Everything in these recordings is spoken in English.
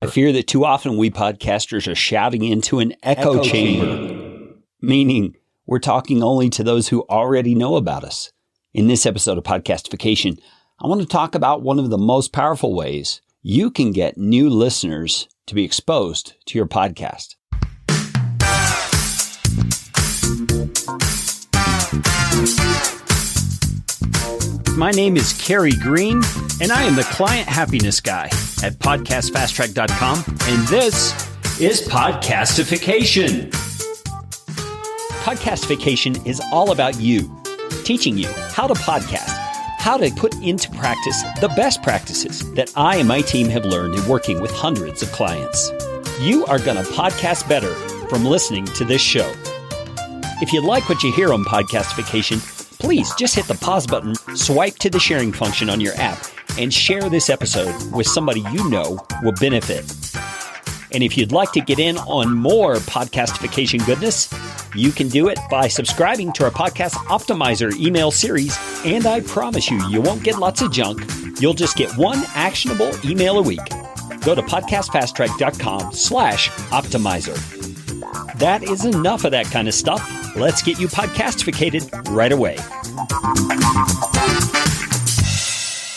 I fear that too often we podcasters are shouting into an echo chamber, meaning we're talking only to those who already know about us. In this episode of Podcastification, I want to talk about one of the most powerful ways you can get new listeners to be exposed to your podcast. My name is Kerry Green, and I am the Client Happiness Guy at podcastfasttrack.com, and this is Podcastification. Podcastification is all about you, teaching you how to podcast, how to put into practice the best practices that I and my team have learned in working with hundreds of clients. You are going to podcast better from listening to this show. If you like what you hear on Podcastification, please just hit the pause button, swipe to the sharing function on your app, and share this episode with somebody you know will benefit. And if you'd like to get in on more Podcastification goodness, you can do it by subscribing to our Podcast Optimizer email series, and I promise you, you won't get lots of junk. You'll just get one actionable email a week. Go to podcastfasttrack.com/optimizer. That is enough of that kind of stuff. Let's get you podcastificated right away.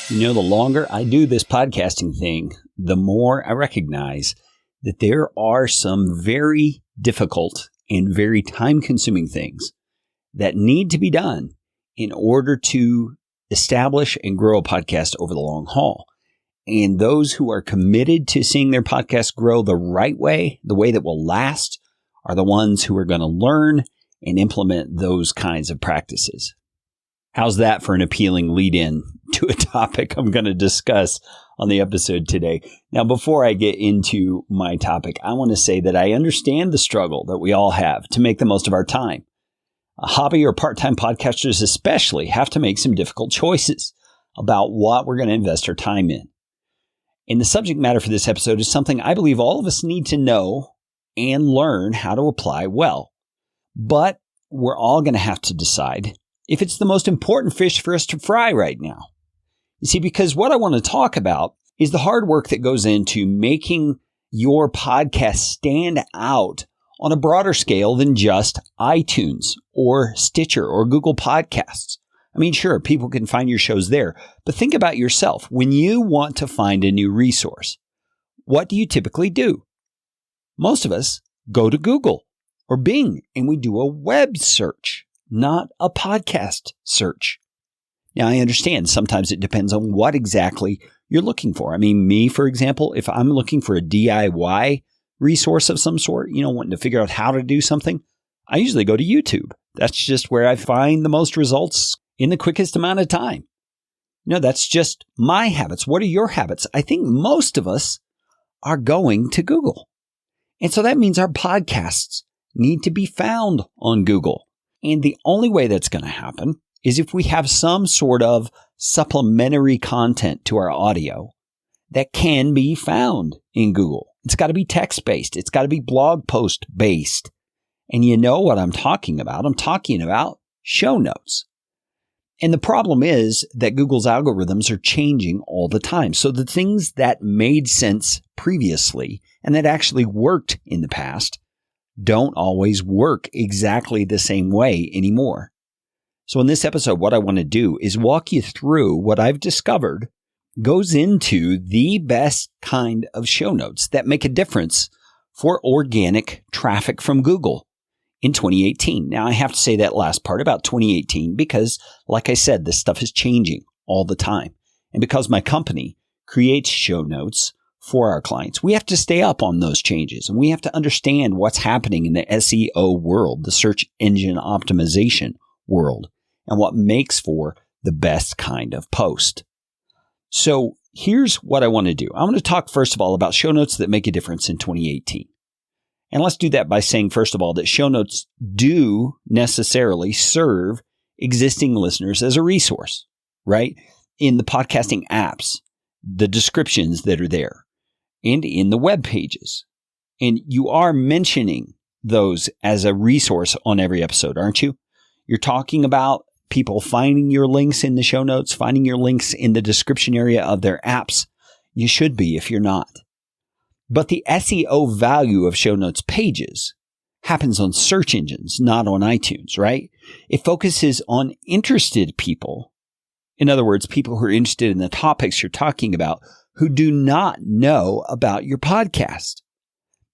You know, the longer I do this podcasting thing, the more I recognize that there are some very difficult and very time-consuming things that need to be done in order to establish and grow a podcast over the long haul. And those who are committed to seeing their podcast grow the right way, the way that will last, are the ones who are going to learn and implement those kinds of practices. How's that for an appealing lead-in to a topic I'm going to discuss on the episode today? Now, before I get into my topic, I want to say that I understand the struggle that we all have to make the most of our time. Hobby or part-time podcasters especially have to make some difficult choices about what we're going to invest our time in. And the subject matter for this episode is something I believe all of us need to know and learn how to apply well. But we're all going to have to decide if it's the most important fish for us to fry right now. You see, because what I want to talk about is the hard work that goes into making your podcast stand out on a broader scale than just iTunes or Stitcher or Google Podcasts. I mean, sure, people can find your shows there, but think about yourself. When you want to find a new resource, what do you typically do? Most of us go to Google or Bing and we do a web search, not a podcast search. Now, I understand sometimes it depends on what exactly you're looking for. I mean, me, for example, if I'm looking for a DIY resource of some sort, wanting to figure out how to do something, I usually go to YouTube. That's just where I find the most results in the quickest amount of time. That's just my habits. What are your habits? I think most of us are going to Google. And so that means our podcasts need to be found on Google. And the only way that's going to happen is if we have some sort of supplementary content to our audio that can be found in Google. It's got to be text-based. It's got to be blog post-based. And you know what I'm talking about. I'm talking about show notes. And the problem is that Google's algorithms are changing all the time. So the things that made sense previously and that actually worked in the past don't always work exactly the same way anymore. So in this episode, what I want to do is walk you through what I've discovered goes into the best kind of show notes that make a difference for organic traffic from Google in 2018. Now, I have to say that last part about 2018 because, like I said, this stuff is changing all the time. And because my company creates show notes for our clients, we have to stay up on those changes. And we have to understand what's happening in the SEO world, the search engine optimization world, and what makes for the best kind of post. So here's what I want to do. I want to talk, first of all, about show notes that make a difference in 2018. And let's do that by saying, first of all, that show notes do necessarily serve existing listeners as a resource, right? In the podcasting apps, the descriptions that are there, and in the web pages. And you are mentioning those as a resource on every episode, aren't you? You're talking about people finding your links in the show notes, finding your links in the description area of their apps. You should be if you're not. But the SEO value of show notes pages happens on search engines, not on iTunes, right? It focuses on interested people. In other words, people who are interested in the topics you're talking about who do not know about your podcast.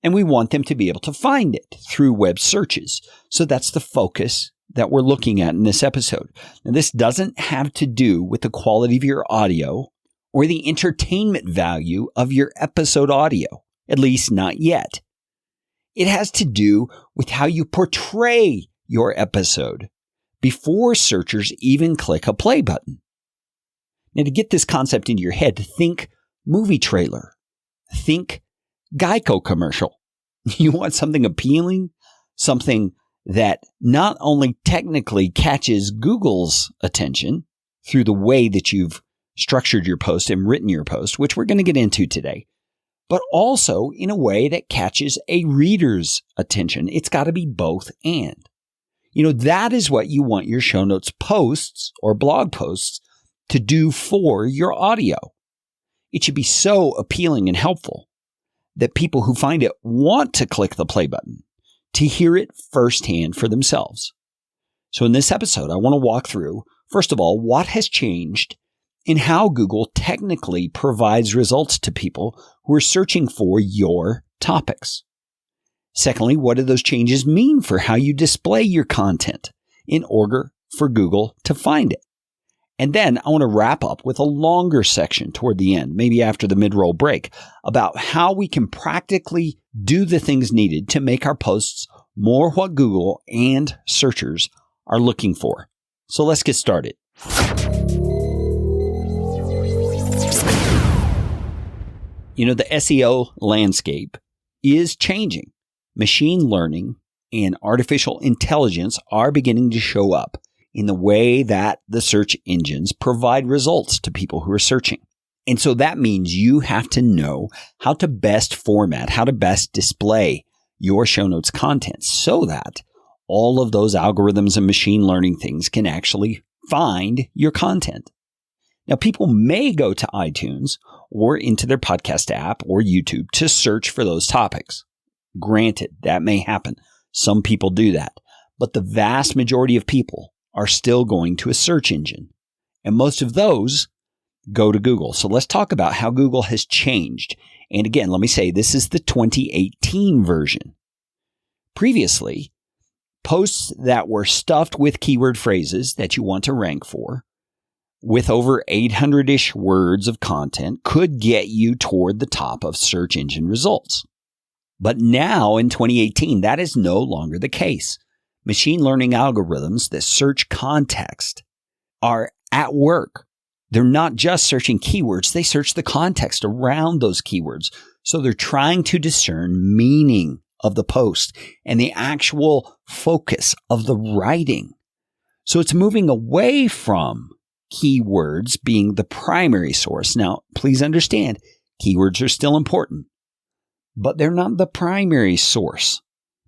And we want them to be able to find it through web searches. So that's the focus that we're looking at in this episode. Now, this doesn't have to do with the quality of your audio or the entertainment value of your episode audio, at least not yet. It has to do with how you portray your episode before searchers even click a play button. Now, to get this concept into your head, think movie trailer. Think Geico commercial. You want something appealing, something that not only technically catches Google's attention through the way that you've structured your post and written your post, which we're going to get into today, but also in a way that catches a reader's attention. It's got to be both and. That is what you want your show notes posts or blog posts to do for your audio. It should be so appealing and helpful that people who find it want to click the play button to hear it firsthand for themselves. So in this episode, I want to walk through, first of all, what has changed in how Google technically provides results to people who are searching for your topics. Secondly, what do those changes mean for how you display your content in order for Google to find it? And then I want to wrap up with a longer section toward the end, maybe after the mid-roll break, about how we can practically do the things needed to make our posts more what Google and searchers are looking for. So let's get started. The SEO landscape is changing. Machine learning and artificial intelligence are beginning to show up in the way that the search engines provide results to people who are searching. And so that means you have to know how to best format, how to best display your show notes content so that all of those algorithms and machine learning things can actually find your content. Now, people may go to iTunes or into their podcast app or YouTube to search for those topics. Granted, that may happen. Some people do that. But the vast majority of people are still going to a search engine. And most of those go to Google. So let's talk about how Google has changed. And again, let me say this is the 2018 version. Previously, posts that were stuffed with keyword phrases that you want to rank for, with over 800-ish words of content, could get you toward the top of search engine results. But now in 2018, that is no longer the case. Machine learning algorithms that search context are at work. They're not just searching keywords, they search the context around those keywords. So they're trying to discern meaning of the post and the actual focus of the writing. So it's moving away from keywords being the primary source. Now, please understand, keywords are still important, but they're not the primary source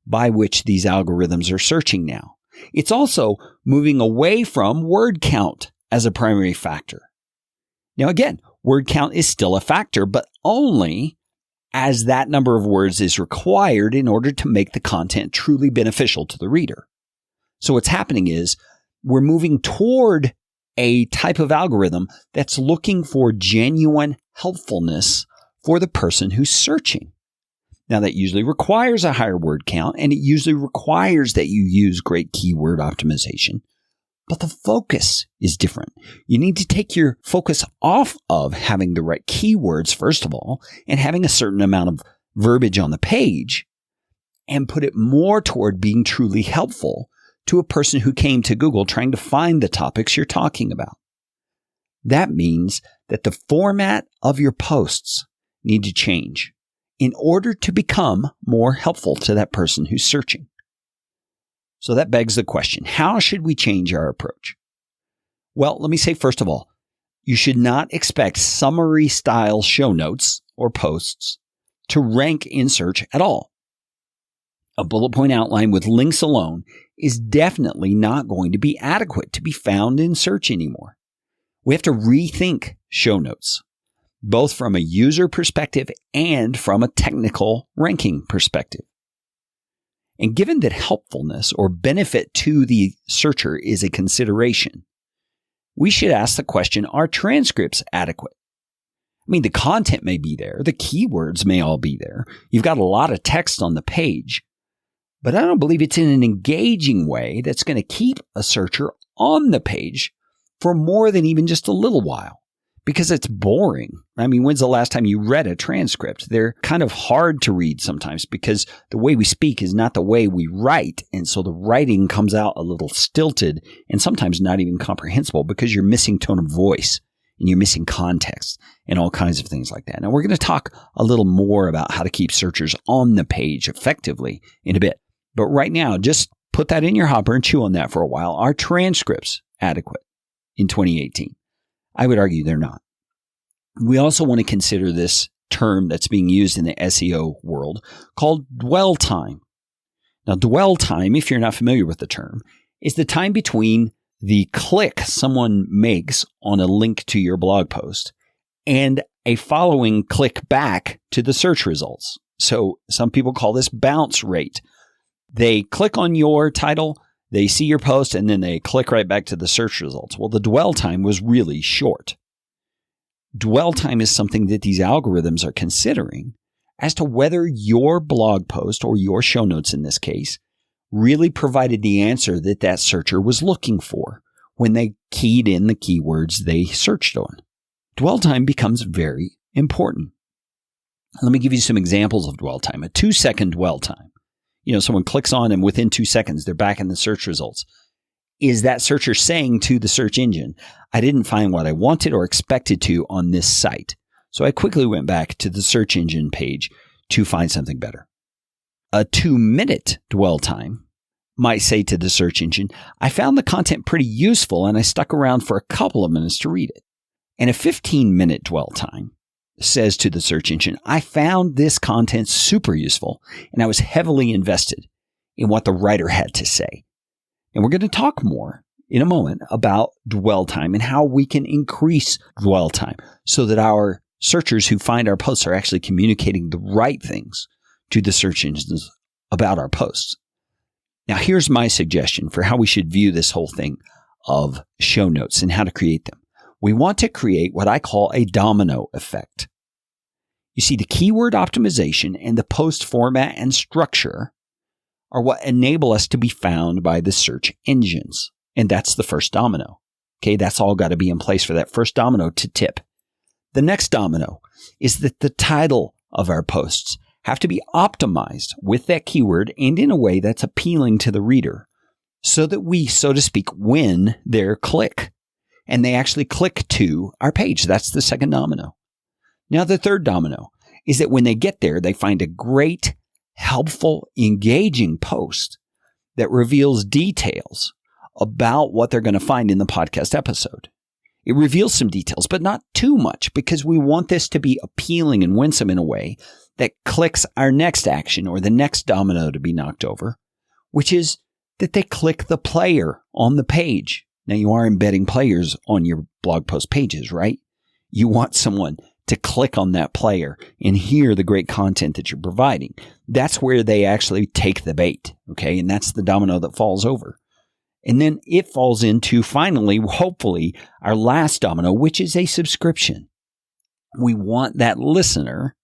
by which these algorithms are searching now. It's also moving away from word count as a primary factor. Now, again, word count is still a factor, but only as that number of words is required in order to make the content truly beneficial to the reader. So what's happening is we're moving toward a type of algorithm that's looking for genuine helpfulness for the person who's searching. Now, that usually requires a higher word count, and it usually requires that you use great keyword optimization. But the focus is different. You need to take your focus off of having the right keywords, first of all, and having a certain amount of verbiage on the page, and put it more toward being truly helpful to a person who came to Google trying to find the topics you're talking about. That means that the format of your posts need to change in order to become more helpful to that person who's searching. So that begs the question, how should we change our approach? Well, let me say, first of all, you should not expect summary style show notes or posts to rank in search at all. A bullet point outline with links alone is definitely not going to be adequate to be found in search anymore. We have to rethink show notes. both from a user perspective and from a technical ranking perspective. And given that helpfulness or benefit to the searcher is a consideration, we should ask the question, are transcripts adequate? I mean, the content may be there. The keywords may all be there. You've got a lot of text on the page, but I don't believe it's in an engaging way that's going to keep a searcher on the page for more than even just a little while, because it's boring. I mean, when's the last time you read a transcript? They're kind of hard to read sometimes because the way we speak is not the way we write. And so the writing comes out a little stilted and sometimes not even comprehensible because you're missing tone of voice and you're missing context and all kinds of things like that. Now, we're going to talk a little more about how to keep searchers on the page effectively in a bit. But right now, just put that in your hopper and chew on that for a while. Are transcripts adequate in 2018? I would argue they're not. We also want to consider this term that's being used in the SEO world called dwell time. Now, dwell time, if you're not familiar with the term, is the time between the click someone makes on a link to your blog post and a following click back to the search results. So some people call this bounce rate. They click on your title, they see your post, and then they click right back to the search results. Well, the dwell time was really short. Dwell time is something that these algorithms are considering as to whether your blog post, or your show notes in this case, really provided the answer that that searcher was looking for when they keyed in the keywords they searched on. Dwell time becomes very important. Let me give you some examples of dwell time. A 2-second dwell time. Someone clicks on and within 2 seconds, they're back in the search results. Is that searcher saying to the search engine, I didn't find what I wanted or expected to on this site, so I quickly went back to the search engine page to find something better. A 2-minute dwell time might say to the search engine, I found the content pretty useful and I stuck around for a couple of minutes to read it. And a 15-minute dwell time says to the search engine, I found this content super useful and I was heavily invested in what the writer had to say. And we're going to talk more in a moment about dwell time and how we can increase dwell time so that our searchers who find our posts are actually communicating the right things to the search engines about our posts. Now, here's my suggestion for how we should view this whole thing of show notes and how to create them. We want to create what I call a domino effect. You see, the keyword optimization and the post format and structure are what enable us to be found by the search engines. And that's the first domino. Okay, that's all got to be in place for that first domino to tip. The next domino is that the title of our posts have to be optimized with that keyword and in a way that's appealing to the reader so that we, so to speak, win their click and they actually click to our page. That's the second domino. Now, the third domino is that when they get there, they find a great, helpful, engaging post that reveals details about what they're going to find in the podcast episode. It reveals some details, but not too much because we want this to be appealing and winsome in a way that clicks our next action or the next domino to be knocked over, which is that they click the player on the page. Now, you are embedding players on your blog post pages, right? You want someone to click on that player and hear the great content that you're providing. That's where they actually take the bait, okay? And that's the domino that falls over. And then it falls into, finally, hopefully, our last domino, which is a subscription. We want that listener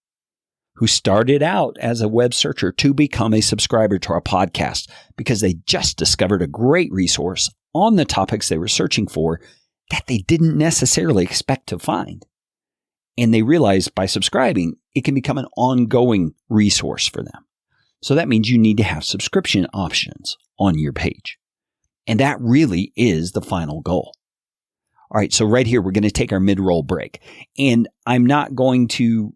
who started out as a web searcher to become a subscriber to our podcast because they just discovered a great resource on the topics they were searching for that they didn't necessarily expect to find. And they realize by subscribing, it can become an ongoing resource for them. So that means you need to have subscription options on your page. And that really is the final goal. All right, so right here, we're going to take our mid-roll break. And I'm not going to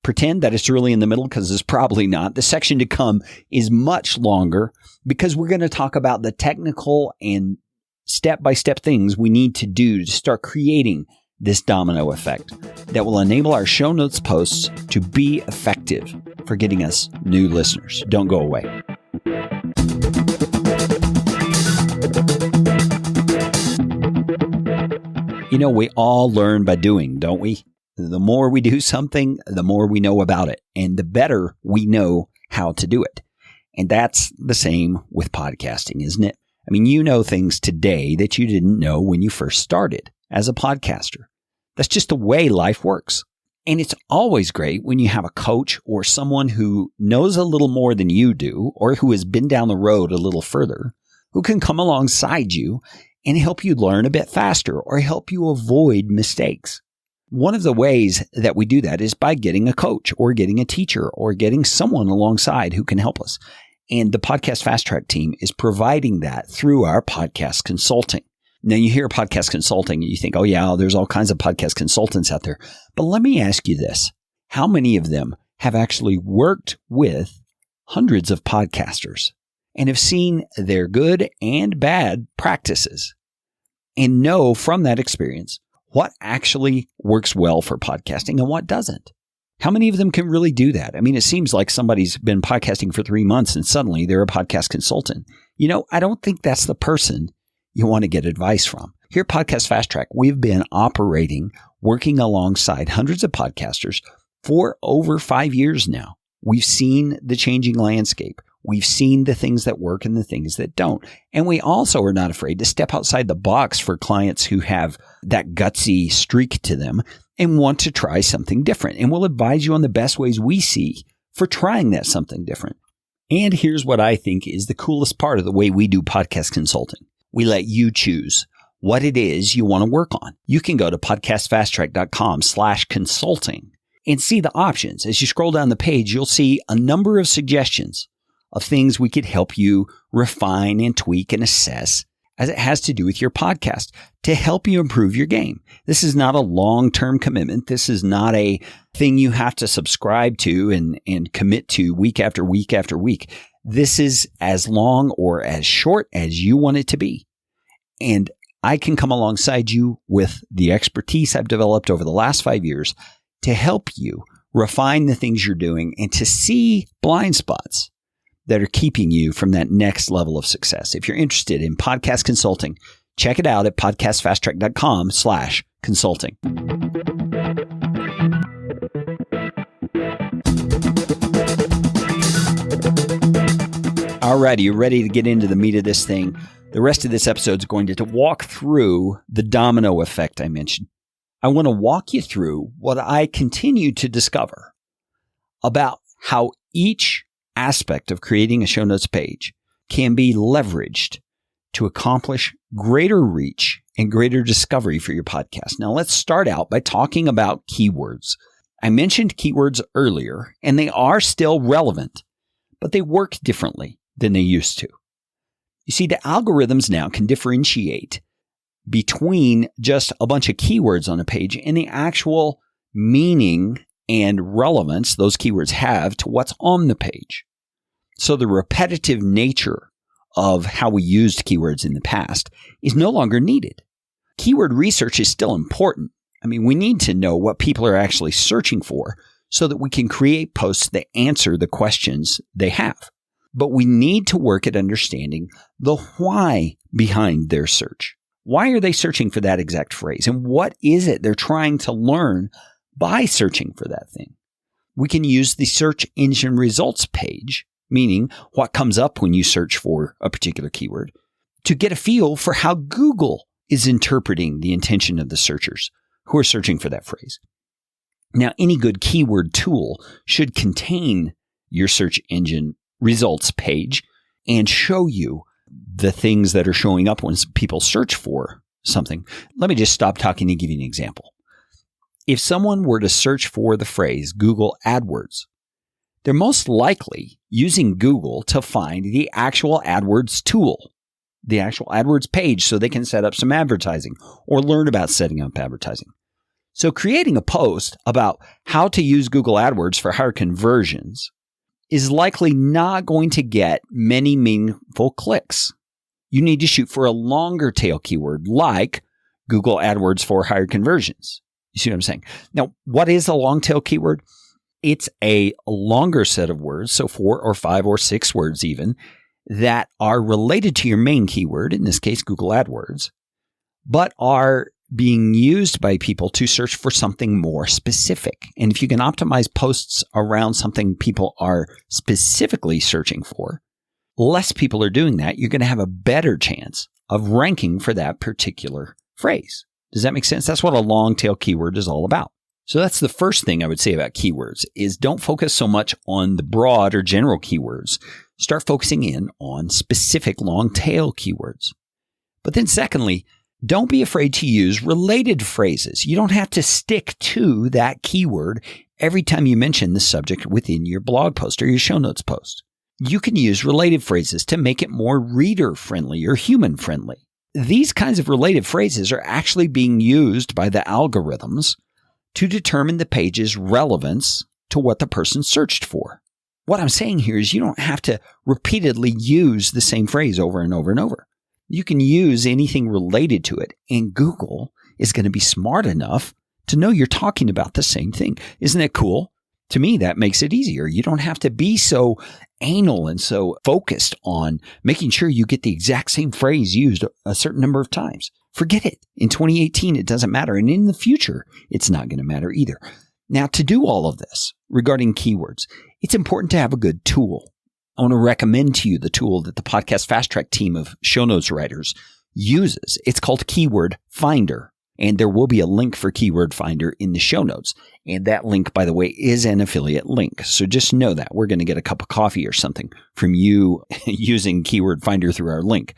pretend that it's really in the middle because it's probably not. The section to come is much longer because we're going to talk about the technical and step-by-step things we need to do to start creating this domino effect that will enable our show notes posts to be effective for getting us new listeners. Don't go away. We all learn by doing, don't we? the more we do something, the more we know about it, and the better we know how to do it. And that's the same with podcasting, isn't it? I mean, you know things today that you didn't know when you first started as a podcaster. That's just the way life works. And it's always great when you have a coach or someone who knows a little more than you do, or who has been down the road a little further, who can come alongside you and help you learn a bit faster or help you avoid mistakes. One of the ways that we do that is by getting a coach or getting a teacher or getting someone alongside who can help us. And the Podcast Fast Track team is providing that through our podcast consulting. Now, you hear podcast consulting and you think, oh yeah, there's all kinds of podcast consultants out there. But let me ask you this. How many of them have actually worked with hundreds of podcasters and have seen their good and bad practices and know from that experience what actually works well for podcasting and what doesn't? How many of them can really do that? I mean, it seems like somebody's been podcasting for 3 months and suddenly they're a podcast consultant. You know, I don't think that's the person you want to get advice from. Here at Podcast Fast Track, we've been operating, working alongside hundreds of podcasters for over 5 years now. We've seen the changing landscape. We've seen the things that work and the things that don't. And we also are not afraid to step outside the box for clients who have that gutsy streak to them and want to try something different. And we'll advise you on the best ways we see for trying that something different. And here's what I think is the coolest part of the way we do podcast consulting. We let you choose what it is you want to work on. You can go to podcastfasttrack.com/consulting and see the options. As you scroll down the page, you'll see a number of suggestions of things we could help you refine and tweak and assess as it has to do with your podcast to help you improve your game. This is not a long-term commitment. This is not a thing you have to subscribe to and commit to week after week after week. This is as long or as short as you want it to be. And I can come alongside you with the expertise I've developed over the last 5 years to help you refine the things you're doing and to see blind spots that are keeping you from that next level of success. If you're interested in podcast consulting, check it out at podcastfasttrack.com/consulting. All righty, you ready to get into the meat of this thing? The rest of this episode is going to walk through the domino effect I mentioned. I want to walk you through what I continue to discover about how each aspect of creating a show notes page can be leveraged to accomplish greater reach and greater discovery for your podcast. Now, let's start out by talking about keywords. I mentioned keywords earlier, and they are still relevant, but they work differently than they used to. You see, the algorithms now can differentiate between just a bunch of keywords on a page and the actual meaning and relevance those keywords have to what's on the page. So the repetitive nature of how we used keywords in the past is no longer needed. Keyword research is still important. I mean, we need to know what people are actually searching for so that we can create posts that answer the questions they have. But we need to work at understanding the why behind their search. Why are they searching for that exact phrase? And what is it they're trying to learn by searching for that thing? We can use the search engine results page, meaning what comes up when you search for a particular keyword, to get a feel for how Google is interpreting the intention of the searchers who are searching for that phrase. Now, any good keyword tool should contain your search engine results page and show you the things that are showing up when people search for something. Let me just stop talking and give you an example. If someone were to search for the phrase Google AdWords, they're most likely using Google to find the actual AdWords tool, the actual AdWords page, so they can set up some advertising or learn about setting up advertising. So creating a post about how to use Google AdWords for higher conversions is likely not going to get many meaningful clicks. You need to shoot for a longer tail keyword like Google AdWords for higher conversions. You see what I'm saying? Now, what is a long tail keyword? It's a longer set of words, so 4 or 5 or 6 words even, that are related to your main keyword, in this case, Google AdWords, but are being used by people to search for something more specific. And if you can optimize posts around something people are specifically searching for, less people are doing that, you're going to have a better chance of ranking for that particular phrase. Does that make sense? That's what a long tail keyword is all about. So that's the first thing I would say about keywords is don't focus so much on the broad or general keywords. Start focusing in on specific long tail keywords. But then secondly, don't be afraid to use related phrases. You don't have to stick to that keyword every time you mention the subject within your blog post or your show notes post. You can use related phrases to make it more reader-friendly or human-friendly. These kinds of related phrases are actually being used by the algorithms to determine the page's relevance to what the person searched for. What I'm saying here is you don't have to repeatedly use the same phrase over and over and over. You can use anything related to it, and Google is going to be smart enough to know you're talking about the same thing. Isn't it cool? To me, that makes it easier. You don't have to be so anal and so focused on making sure you get the exact same phrase used a certain number of times. Forget it. In 2018, it doesn't matter. And in the future, it's not going to matter either. Now, to do all of this regarding keywords, it's important to have a good tool. I want to recommend to you the tool that the Podcast Fast Track team of show notes writers uses. It's called Keyword Finder. And there will be a link for Keyword Finder in the show notes. And that link, by the way, is an affiliate link. So just know that. We're going to get a cup of coffee or something from you using Keyword Finder through our link.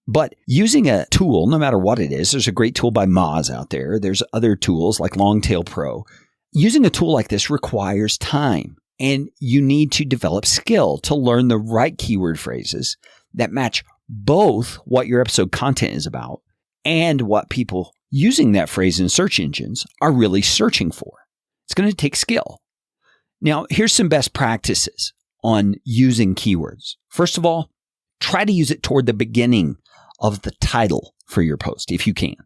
But using a tool, no matter what it is, there's a great tool by Moz out there. There's other tools like Longtail Pro. Using a tool like this requires time. And you need to develop skill to learn the right keyword phrases that match both what your episode content is about and what people using that phrase in search engines are really searching for. It's going to take skill. Now, here's some best practices on using keywords. First of all, try to use it toward the beginning of the title for your post if you can.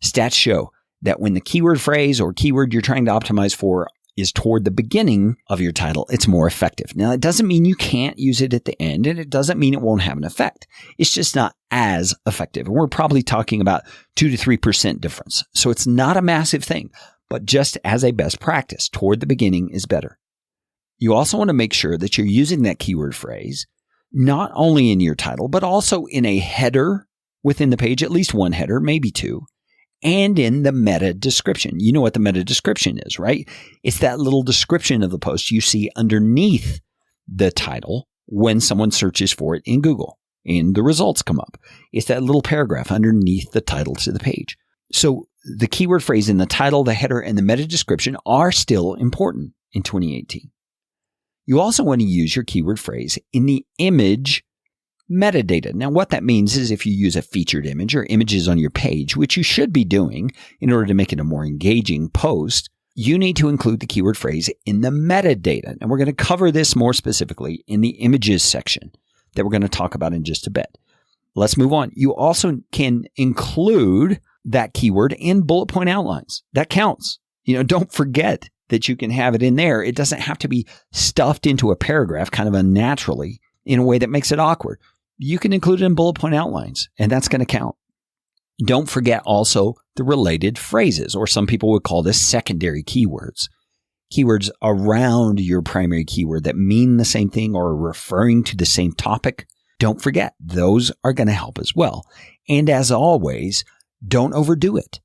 Stats show that when the keyword phrase or keyword you're trying to optimize for is toward the beginning of your title, it's more effective. Now, it doesn't mean you can't use it at the end, and it doesn't mean it won't have an effect. It's just not as effective. And we're probably talking about 2 to 3% difference. So it's not a massive thing, but just as a best practice, toward the beginning is better. You also want to make sure that you're using that keyword phrase not only in your title, but also in a header within the page, at least one header, maybe two, and in the meta description. You know what the meta description is, right? It's that little description of the post you see underneath the title when someone searches for it in Google and the results come up. It's that little paragraph underneath the title to the page. So the keyword phrase in the title, the header, and the meta description are still important in 2018. You also want to use your keyword phrase in the image metadata. Now, what that means is if you use a featured image or images on your page, which you should be doing in order to make it a more engaging post, you need to include the keyword phrase in the metadata. And we're going to cover this more specifically in the images section that we're going to talk about in just a bit. Let's move on. You also can include that keyword in bullet point outlines. That counts. Don't forget that you can have it in there. It doesn't have to be stuffed into a paragraph kind of unnaturally in a way that makes it awkward. You can include it in bullet point outlines, and that's going to count. Don't forget also the related phrases, or some people would call this secondary keywords. Keywords around your primary keyword that mean the same thing or are referring to the same topic. Don't forget, those are going to help as well. And as always, don't overdo it.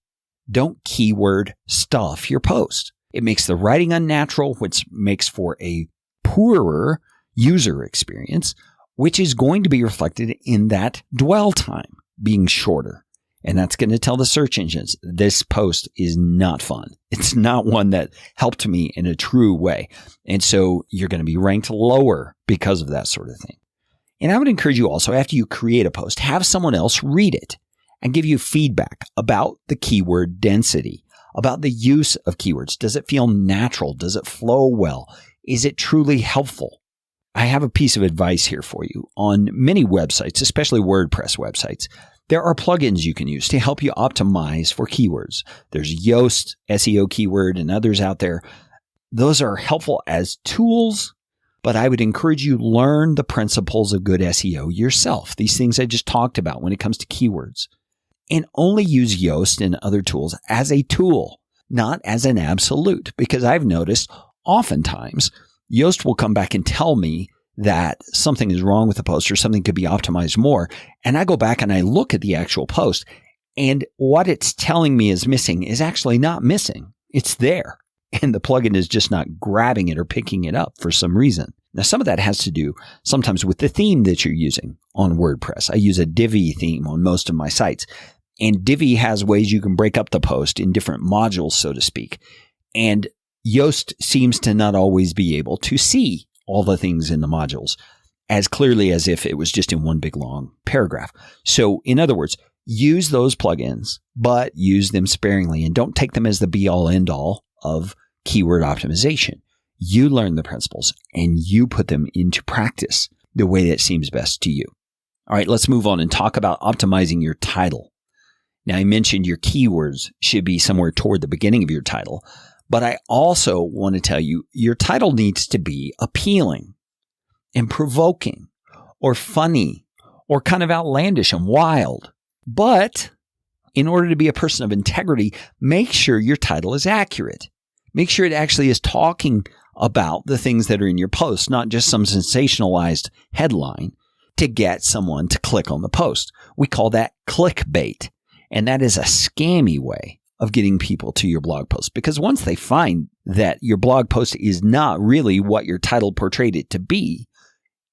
Don't keyword stuff your post. It makes the writing unnatural, which makes for a poorer user experience, which is going to be reflected in that dwell time being shorter. And that's going to tell the search engines, this post is not fun. It's not one that helped me in a true way. And so you're going to be ranked lower because of that sort of thing. And I would encourage you also, after you create a post, have someone else read it and give you feedback about the keyword density, about the use of keywords. Does it feel natural? Does it flow well? Is it truly helpful? I have a piece of advice here for you. On many websites, especially WordPress websites, there are plugins you can use to help you optimize for keywords. There's Yoast, SEO Keyword, and others out there. Those are helpful as tools, but I would encourage you to learn the principles of good SEO yourself. These things I just talked about when it comes to keywords. And only use Yoast and other tools as a tool, not as an absolute, because I've noticed oftentimes Yoast will come back and tell me that something is wrong with the post or something could be optimized more. And I go back and I look at the actual post, and what it's telling me is missing is actually not missing. It's there. And the plugin is just not grabbing it or picking it up for some reason. Now, some of that has to do sometimes with the theme that you're using on WordPress. I use a Divi theme on most of my sites. And Divi has ways you can break up the post in different modules, so to speak. And Yoast seems to not always be able to see all the things in the modules as clearly as if it was just in one big long paragraph. So in other words, use those plugins, but use them sparingly and don't take them as the be all end all of keyword optimization. You learn the principles and you put them into practice the way that seems best to you. All right, let's move on and talk about optimizing your title. Now, I mentioned your keywords should be somewhere toward the beginning of your title. But I also want to tell you, your title needs to be appealing and provoking or funny or kind of outlandish and wild. But in order to be a person of integrity, make sure your title is accurate. Make sure it actually is talking about the things that are in your post, not just some sensationalized headline to get someone to click on the post. We call that clickbait. And that is a scammy way of getting people to your blog post, because once they find that your blog post is not really what your title portrayed it to be,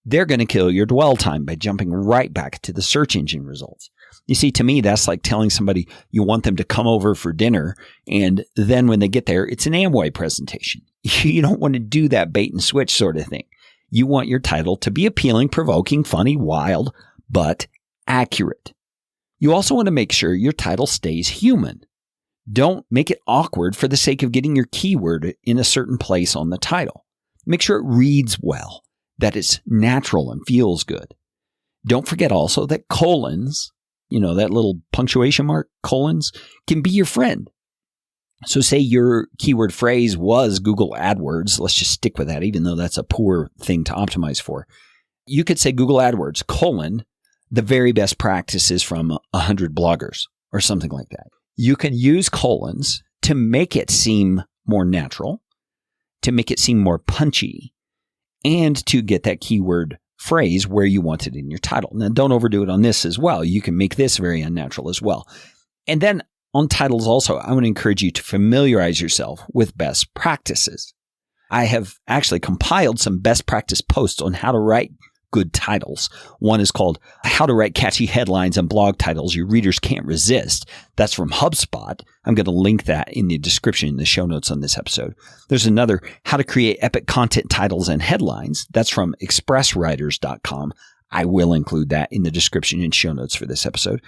they're going to kill your dwell time by jumping right back to the search engine results. You see, to me, that's like telling somebody you want them to come over for dinner, and then when they get there, it's an Amway presentation. You don't want to do that bait and switch sort of thing. You want your title to be appealing, provoking, funny, wild, but accurate. You also want to make sure your title stays human. Don't make it awkward for the sake of getting your keyword in a certain place on the title. Make sure it reads well, that it's natural and feels good. Don't forget also that colons, that little punctuation mark, colons, can be your friend. So say your keyword phrase was Google AdWords. Let's just stick with that, even though that's a poor thing to optimize for. You could say Google AdWords, the very best practices from 100 bloggers or something like that. You can use colons to make it seem more natural, to make it seem more punchy, and to get that keyword phrase where you want it in your title. Now, don't overdo it on this as well. You can make this very unnatural as well. And then on titles also, I want to encourage you to familiarize yourself with best practices. I have actually compiled some best practice posts on how to write good titles. One is called How to Write Catchy Headlines and Blog Titles Your Readers Can't Resist. That's from HubSpot. I'm going to link that in the description in the show notes on this episode. There's another, How to Create Epic Content Titles and Headlines. That's from expresswriters.com. I will include that in the description and show notes for this episode.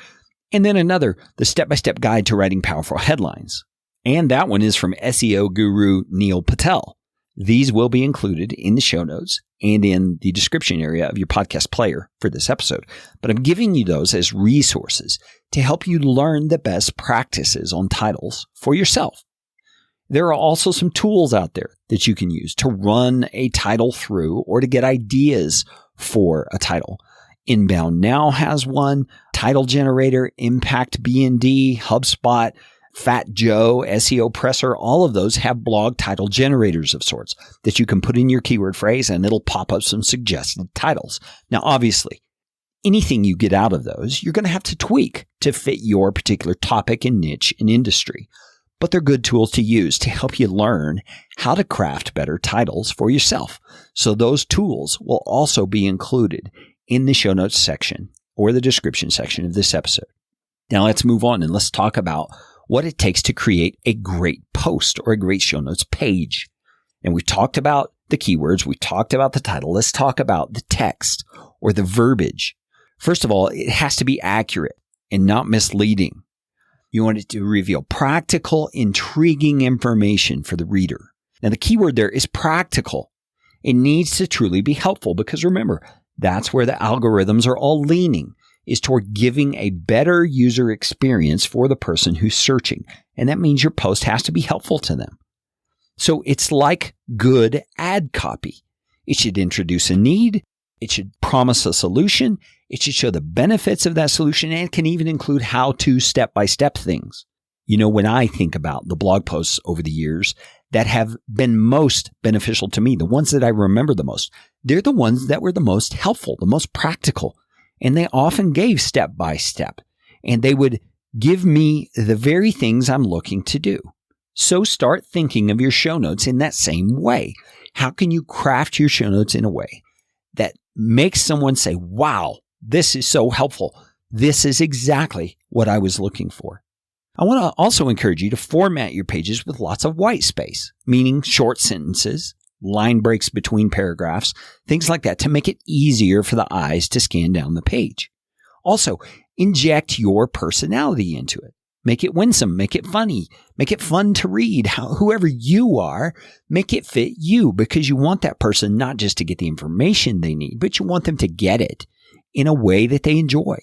And then another, The Step-by-Step Guide to Writing Powerful Headlines. And that one is from SEO guru Neil Patel. These will be included in the show notes and in the description area of your podcast player for this episode. But I'm giving you those as resources to help you learn the best practices on titles for yourself. There are also some tools out there that you can use to run a title through or to get ideas for a title. Inbound Now has one, Title Generator, Impact BND, HubSpot, Fat Joe, SEO Presser, all of those have blog title generators of sorts that you can put in your keyword phrase and it'll pop up some suggested titles. Now, obviously, anything you get out of those, you're going to have to tweak to fit your particular topic and niche and industry. But they're good tools to use to help you learn how to craft better titles for yourself. So those tools will also be included in the show notes section or the description section of this episode. Now, let's move on and let's talk about what it takes to create a great post or a great show notes page. And we've talked about the keywords. We talked about the title. Let's talk about the text or the verbiage. First of all, it has to be accurate and not misleading. You want it to reveal practical, intriguing information for the reader. Now, the keyword there is practical. It needs to truly be helpful because remember, that's where the algorithms are all leaning, is toward giving a better user experience for the person who's searching. And that means your post has to be helpful to them. So it's like good ad copy. It should introduce a need. It should promise a solution. It should show the benefits of that solution, and it can even include how-to step-by-step things. When I think about the blog posts over the years that have been most beneficial to me, the ones that I remember the most, they're the ones that were the most helpful, the most practical. And they often gave step-by-step. And they would give me the very things I'm looking to do. So start thinking of your show notes in that same way. How can you craft your show notes in a way that makes someone say, wow, this is so helpful. This is exactly what I was looking for. I want to also encourage you to format your pages with lots of white space, meaning short sentences, line breaks between paragraphs, things like that to make it easier for the eyes to scan down the page. Also, inject your personality into it. Make it winsome, make it funny, make it fun to read. Whoever you are, make it fit you, because you want that person not just to get the information they need, but you want them to get it in a way that they enjoy.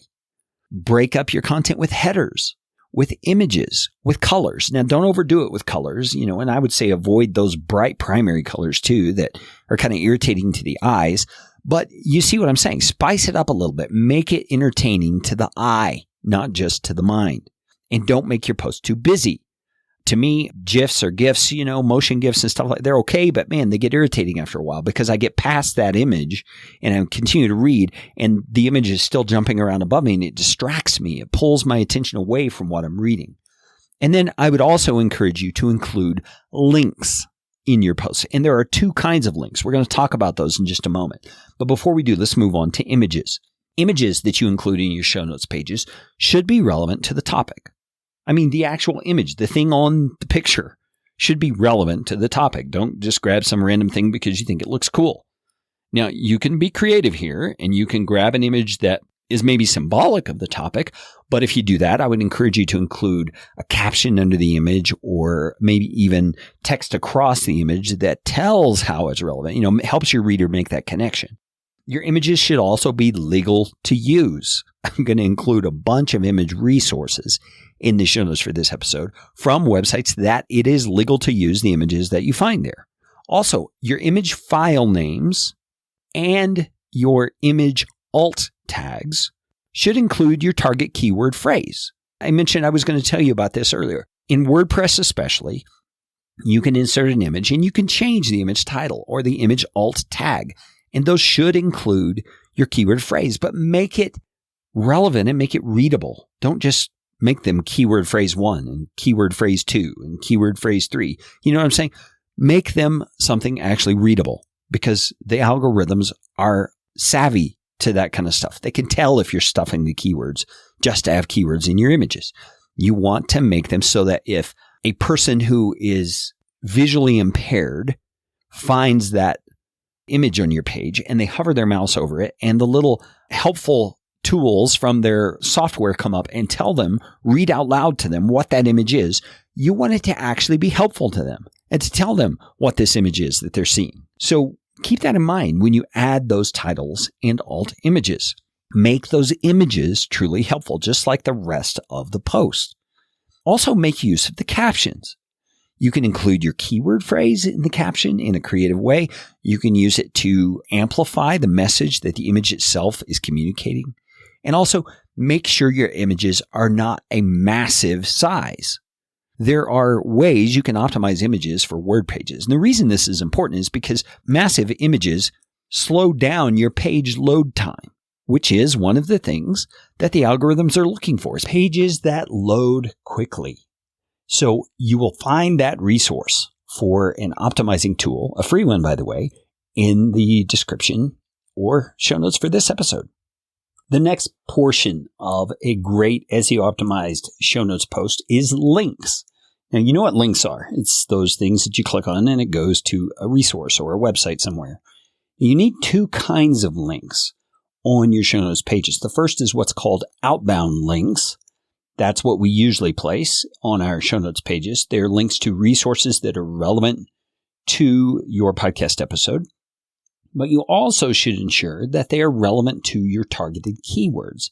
Break up your content with headers, with images, with colors. Now, don't overdo it with colors, and I would say avoid those bright primary colors too that are kind of irritating to the eyes. But you see what I'm saying? Spice it up a little bit. Make it entertaining to the eye, not just to the mind. And don't make your post too busy. To me, GIFs or GIFs, motion GIFs and stuff like that, they're okay, but man, they get irritating after a while because I get past that image and I continue to read and the image is still jumping around above me and it distracts me. It pulls my attention away from what I'm reading. And then I would also encourage you to include links in your posts. And there are two kinds of links. We're going to talk about those in just a moment. But before we do, let's move on to images. Images that you include in your show notes pages should be relevant to the topic. I mean, the actual image, the thing on the picture should be relevant to the topic. Don't just grab some random thing because you think it looks cool. Now, you can be creative here and you can grab an image that is maybe symbolic of the topic. But if you do that, I would encourage you to include a caption under the image or maybe even text across the image that tells how it's relevant, helps your reader make that connection. Your images should also be legal to use. I'm going to include a bunch of image resources in the show notes for this episode from websites that it is legal to use the images that you find there. Also, your image file names and your image alt tags should include your target keyword phrase. I mentioned I was going to tell you about this earlier. In WordPress especially, you can insert an image and you can change the image title or the image alt tag. And those should include your keyword phrase, but make it relevant and make it readable. Don't just make them keyword phrase 1 and keyword phrase 2 and keyword phrase 3. You know what I'm saying? Make them something actually readable because the algorithms are savvy to that kind of stuff. They can tell if you're stuffing the keywords just to have keywords in your images. You want to make them so that if a person who is visually impaired finds that image on your page and they hover their mouse over it and the little helpful tools from their software come up and tell them, read out loud to them what that image is, you want it to actually be helpful to them and to tell them what this image is that they're seeing. So keep that in mind when you add those titles and alt images. Make those images truly helpful, just like the rest of the post. Also make use of the captions. You can include your keyword phrase in the caption in a creative way. You can use it to amplify the message that the image itself is communicating. And also make sure your images are not a massive size. There are ways you can optimize images for word pages. And the reason this is important is because massive images slow down your page load time, which is one of the things that the algorithms are looking for, is pages that load quickly. So you will find that resource for an optimizing tool, a free one, by the way, in the description or show notes for this episode. The next portion of a great SEO optimized show notes post is links. Now, you know what links are. It's those things that you click on and it goes to a resource or a website somewhere. You need two kinds of links on your show notes pages. The first is what's called outbound links. That's what we usually place on our show notes pages. They're links to resources that are relevant to your podcast episode. But you also should ensure that they are relevant to your targeted keywords.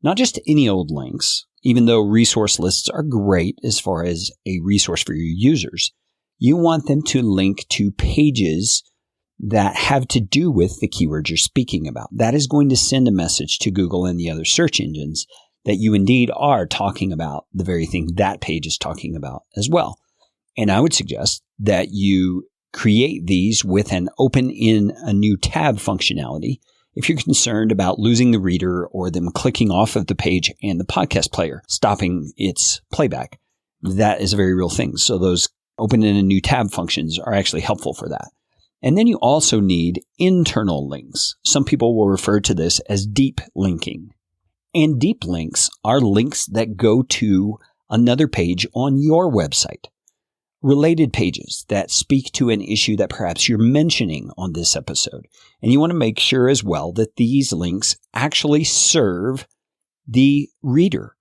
Not just any old links, even though resource lists are great as far as a resource for your users. You want them to link to pages that have to do with the keywords you're speaking about. That is going to send a message to Google and the other search engines that you indeed are talking about the very thing that page is talking about as well. And I would suggest that you create these with an open in a new tab functionality if you're concerned about losing the reader or them clicking off of the page and the podcast player stopping its playback. That is a very real thing. So those open in a new tab functions are actually helpful for that. And then you also need internal links. Some people will refer to this as deep linking. And deep links are links that go to another page on your website. Related pages that speak to an issue that perhaps you're mentioning on this episode. And you want to make sure as well that these links actually serve the reader.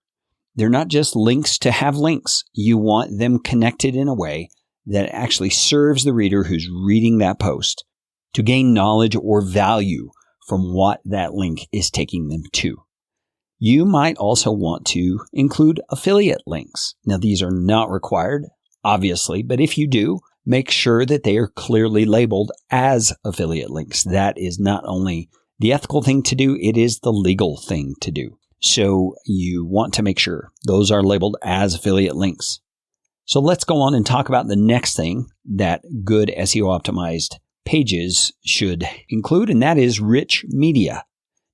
They're not just links to have links. You want them connected in a way that actually serves the reader who's reading that post to gain knowledge or value from what that link is taking them to. You might also want to include affiliate links. Now, these are not required, obviously, but if you do, make sure that they are clearly labeled as affiliate links. That is not only the ethical thing to do, it is the legal thing to do. So you want to make sure those are labeled as affiliate links. So let's go on and talk about the next thing that good SEO optimized pages should include, and that is rich media.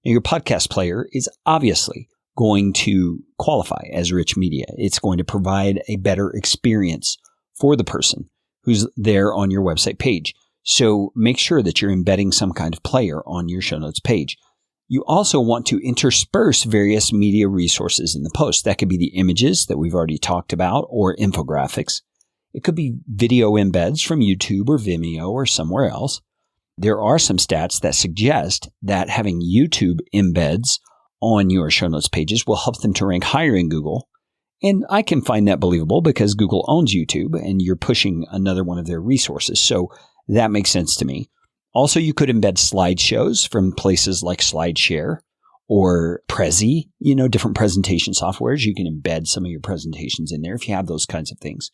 Now, your podcast player is obviously going to qualify as rich media. It's going to provide a better experience for the person who's there on your website page. So make sure that you're embedding some kind of player on your show notes page. You also want to intersperse various media resources in the post. That could be the images that we've already talked about or infographics. It could be video embeds from YouTube or Vimeo or somewhere else. There are some stats that suggest that having YouTube embeds on your show notes pages will help them to rank higher in Google. And I can find that believable because Google owns YouTube and you're pushing another one of their resources. So that makes sense to me. Also, you could embed slideshows from places like SlideShare or Prezi, different presentation softwares. You can embed some of your presentations in there if you have those kinds of things.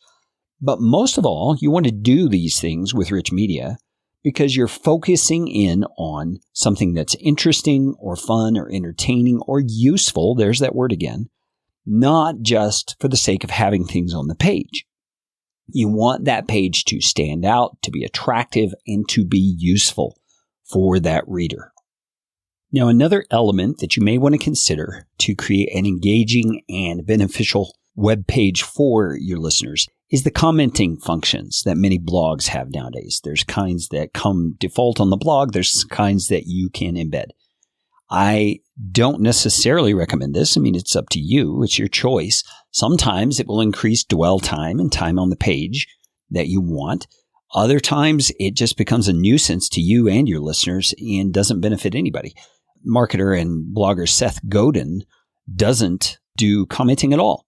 But most of all, you want to do these things with rich media because you're focusing in on something that's interesting or fun or entertaining or useful. There's that word again. Not just for the sake of having things on the page. You want that page to stand out, to be attractive, and to be useful for that reader. Now, another element that you may want to consider to create an engaging and beneficial web page for your listeners is the commenting functions that many blogs have nowadays. There's kinds that come default on the blog. There's kinds that you can embed. I don't necessarily recommend this. It's up to you. It's your choice. Sometimes it will increase dwell time and time on the page that you want. Other times it just becomes a nuisance to you and your listeners and doesn't benefit anybody. Marketer and blogger Seth Godin doesn't do commenting at all.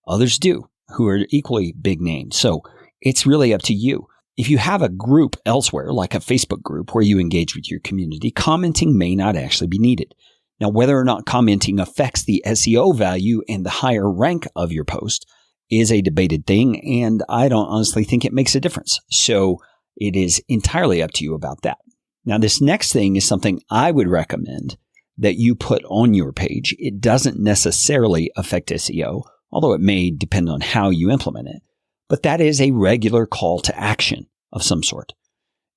Others do, who are equally big names. So it's really up to you. If you have a group elsewhere, like a Facebook group where you engage with your community, commenting may not actually be needed. Now, whether or not commenting affects the SEO value and the higher rank of your post is a debated thing, and I don't honestly think it makes a difference. So it is entirely up to you about that. Now, this next thing is something I would recommend that you put on your page. It doesn't necessarily affect SEO, although it may depend on how you implement it. But that is a regular call to action of some sort.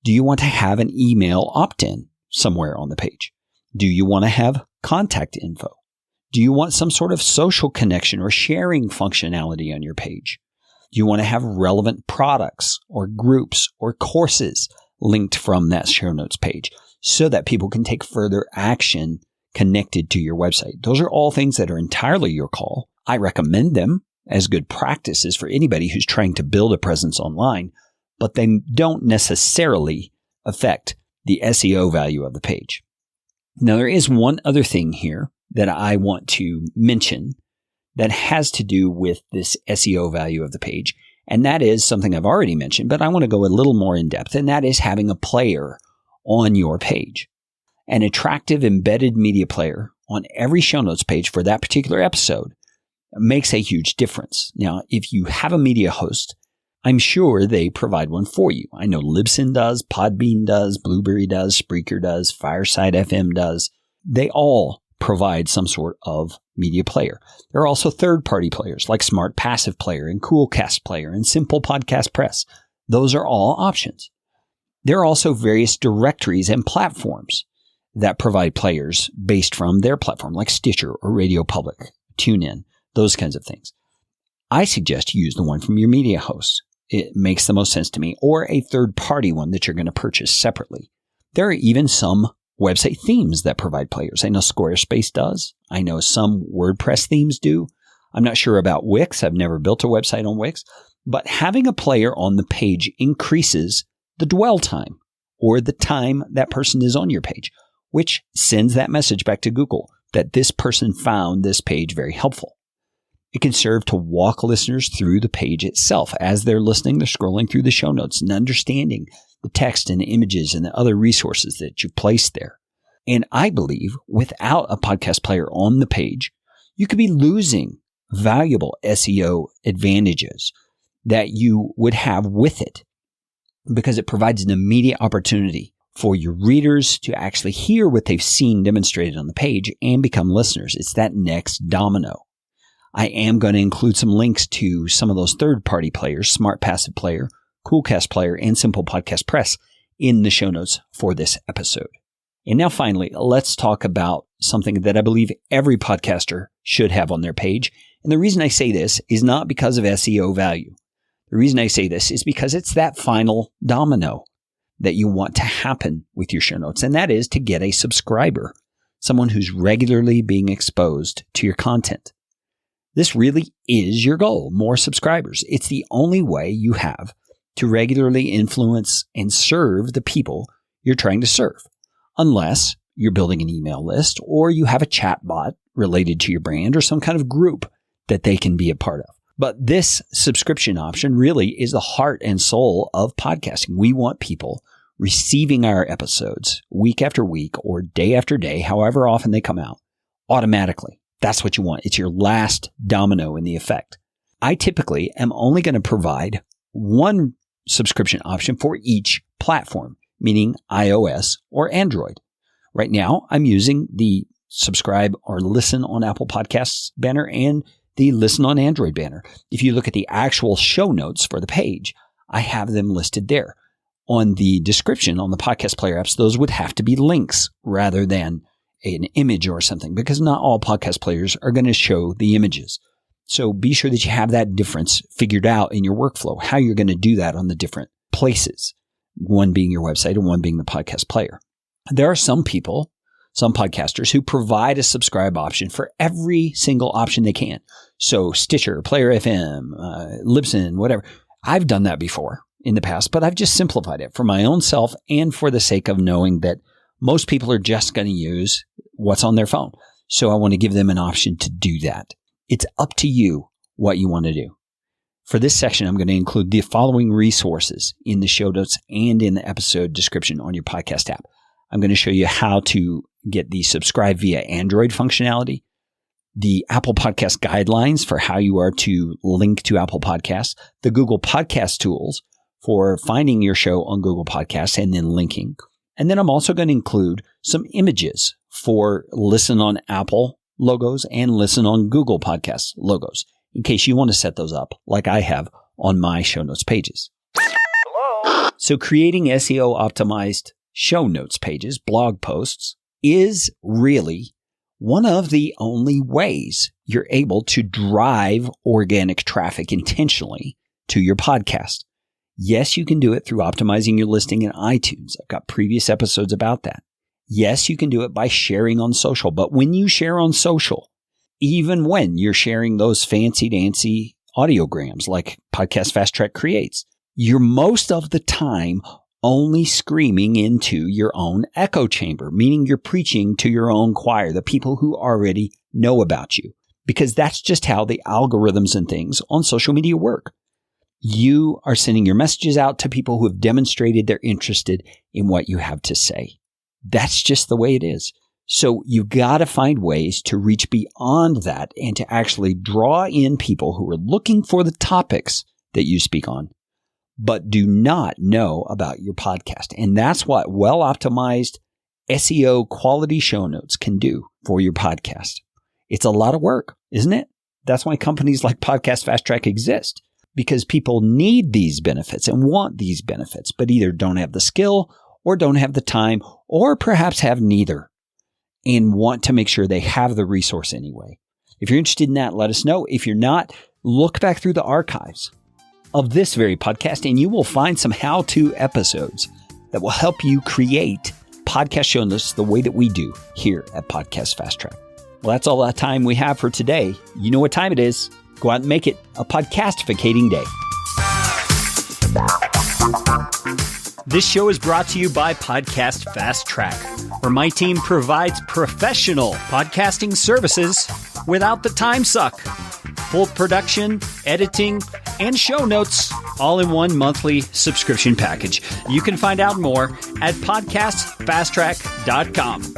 Do you want to have an email opt-in somewhere on the page? Do you want to have contact info? Do you want some sort of social connection or sharing functionality on your page? Do you want to have relevant products or groups or courses linked from that show notes page so that people can take further action connected to your website? Those are all things that are entirely your call. I recommend them as good practices for anybody who's trying to build a presence online, but they don't necessarily affect the SEO value of the page. Now, there is one other thing here that I want to mention that has to do with this SEO value of the page, and that is something I've already mentioned, but I want to go a little more in depth, and that is having a player on your page. An attractive embedded media player on every show notes page for that particular episode makes a huge difference. Now, if you have a media host I'm sure they provide one for you. I know Libsyn does, Podbean does, Blueberry does, Spreaker does, Fireside FM does. They all provide some sort of media player. There are also third-party players like Smart Passive Player and Coolcast Player and Simple Podcast Press. Those are all options. There are also various directories and platforms that provide players based from their platform, like Stitcher or Radio Public, TuneIn, those kinds of things. I suggest you use the one from your media host. It makes the most sense to me, or a third-party one that you're going to purchase separately. There are even some website themes that provide players. I know Squarespace does. I know some WordPress themes do. I'm not sure about Wix. I've never built a website on Wix. But having a player on the page increases the dwell time, or the time that person is on your page, which sends that message back to Google that this person found this page very helpful. It can serve to walk listeners through the page itself. As they're listening, they're scrolling through the show notes and understanding the text and the images and the other resources that you've placed there. And I believe without a podcast player on the page, you could be losing valuable SEO advantages that you would have with it, because it provides an immediate opportunity for your readers to actually hear what they've seen demonstrated on the page and become listeners. It's that next domino. I am going to include some links to some of those third-party players, Smart Passive Player, Coolcast Player, and Simple Podcast Press in the show notes for this episode. And now finally, let's talk about something that I believe every podcaster should have on their page. And the reason I say this is not because of SEO value. The reason I say this is because it's that final domino that you want to happen with your show notes, and that is to get a subscriber, someone who's regularly being exposed to your content. This really is your goal, more subscribers. It's the only way you have to regularly influence and serve the people you're trying to serve, unless you're building an email list or you have a chat bot related to your brand or some kind of group that they can be a part of. But this subscription option really is the heart and soul of podcasting. We want people receiving our episodes week after week or day after day, however often they come out, automatically. That's what you want. It's your last domino in the effect. I typically am only going to provide one subscription option for each platform, meaning iOS or Android. Right now, I'm using the subscribe or listen on Apple Podcasts banner and the listen on Android banner. If you look at the actual show notes for the page, I have them listed there. On the description on the podcast player apps, those would have to be links rather than an image or something, because not all podcast players are going to show the images. So be sure that you have that difference figured out in your workflow, how you're going to do that on the different places, one being your website and one being the podcast player. There are some people, some podcasters who provide a subscribe option for every single option they can. So Stitcher, Player FM, Libsyn, whatever. I've done that before in the past, but I've just simplified it for my own self and for the sake of knowing that most people are just going to use what's on their phone. So I want to give them an option to do that. It's up to you what you want to do. For this section, I'm going to include the following resources in the show notes and in the episode description on your podcast app. I'm going to show you how to get the subscribe via Android functionality, the Apple Podcast guidelines for how you are to link to Apple Podcasts, the Google Podcast tools for finding your show on Google Podcasts and then linking. And then I'm also going to include some images for listen on Apple logos and listen on Google Podcasts logos, in case you want to set those up like I have on my show notes pages. Hello. So creating SEO optimized show notes pages, blog posts, is really one of the only ways you're able to drive organic traffic intentionally to your podcast. Yes, you can do it through optimizing your listing in iTunes. I've got previous episodes about that. Yes, you can do it by sharing on social. But when you share on social, even when you're sharing those fancy-dancy audiograms like Podcast Fast Track creates, you're most of the time only screaming into your own echo chamber, meaning you're preaching to your own choir, the people who already know about you, because that's just how the algorithms and things on social media work. You are sending your messages out to people who have demonstrated they're interested in what you have to say. That's just the way it is. So you've got to find ways to reach beyond that and to actually draw in people who are looking for the topics that you speak on, but do not know about your podcast. And that's what well-optimized SEO quality show notes can do for your podcast. It's a lot of work, isn't it? That's why companies like Podcast Fast Track exist, because people need these benefits and want these benefits, but either don't have the skill or don't have the time, or perhaps have neither and want to make sure they have the resource anyway. If you're interested in that, let us know. If you're not, look back through the archives of this very podcast and you will find some how-to episodes that will help you create podcast show notes the way that we do here at Podcast Fast Track. Well, that's all the time we have for today. You know what time it is. Go out and make it a podcastificating day. This show is brought to you by Podcast Fast Track, where my team provides professional podcasting services without the time suck. Full production, editing, and show notes all in one monthly subscription package. You can find out more at podcastfasttrack.com.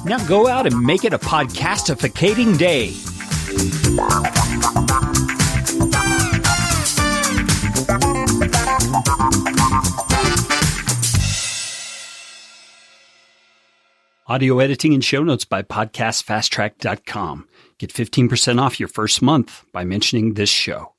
Now go out and make it a podcastificating day. Audio editing and show notes by podcastfasttrack.com. Get 15% off your first month by mentioning this show.